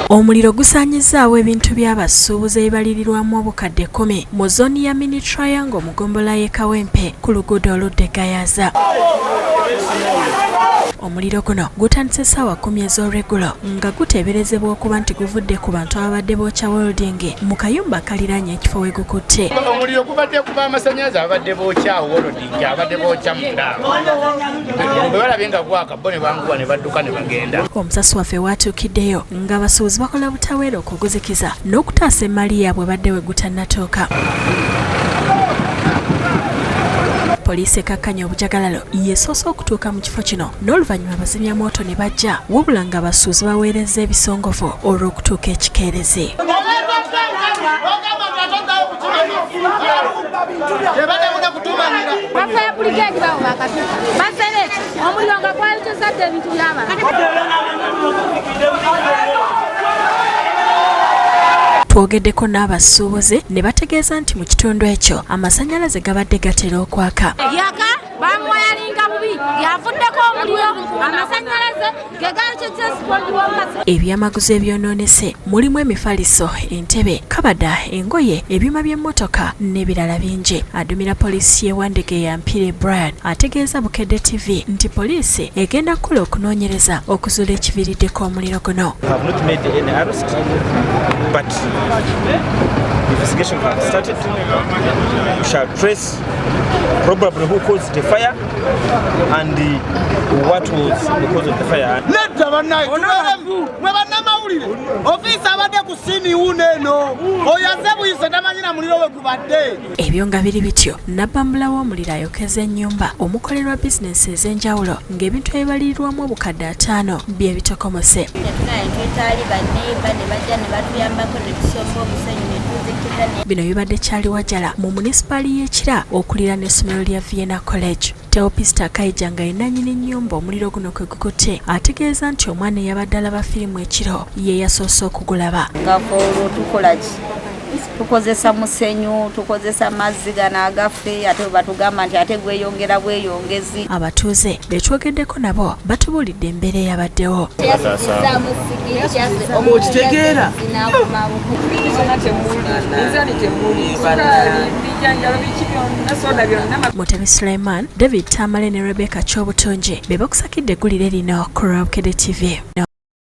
Omuliro gusaanyizaawo ebintu by'abasuubuzi ebibalirirwamu obukadde 10 mu zooni ya Mini Triangle mu ggombolola y'e Kawempe ku luguudo oludda e Gayaza. Omuliro guno gutandise ssaawa 10 ez'olweggulo nga guteeberezebwa okuba nti guvudde ku bantu ababadde bookya welding mu kayumba kaliraanye ekifo we gukutte. Omuliro gubadde kuva amasannyalaze abadde bookya welding abadde bookya munda. Bwe balabye nga gwaka bo ne banguwa ne badduka ne bagenda. Omusasi waffe watuukiddeyo nga abasuubuzi bakola butaweera okuguzikiza n'okutaasa emmali yaabwe badde we gutannatuuka. Poliisi ekakkanya obujagalalo yeesoose okutuuka mu kifo kino n'oluvannyuma abazimyamwoto ne bajja wabula nga abasuubuzi baweereza ebisongovu olw'okutuuka ekikeerezi. Twogeddeko n'abasuubuzi ne bategeeza nti mu kitundu ekyo amasannyalaze gabadde gatera okwaka. Ebyamaguzi ebyonoonese mulimu emifaliso, entebe, kabada, engoye, ebyuma by'emmotoka n'ebirala bingi. Adumira poliisi y'e Wandege ya Mpire Brian ategeeza Bukedde TV nti poliisi egenda kukola okunoonyereza okuzuula ekiviiriddeko omuliro guno. Investigation has started. We shall trace probably who caused the fire and what was the cause of the fire. Ebyo nga biri bityo nabbambula w'omuliro ayokeza ennyumba omukolerwa bizinensi ez'enjawulo ng'ebintu ebibalirirwamu obukadde 5 bye bitokomose. Bino bibadde kyali wajala mu munisipaali y'Ekira okulira n'essomero lya Vienna College. Teopista Kaija nga yenannyini nnyumba omuliro guno kwe gukutte ategeeza nti omwana eyabadde alaba firimu ekiro ye yasoose okugulaba. Tukozesa musenyu, tukozesa mazzi gano agaffe ate batugamba nti ate gweyongera bweyongezi. Abatuuze betwogeddeko nabo batubuulidde embeera eyabaddewo. Okitegeera Mutebi Suleiman, David Tamale ne Rebecca Chobutonje be bakusakidde eggulire lino ku Bukedde TV.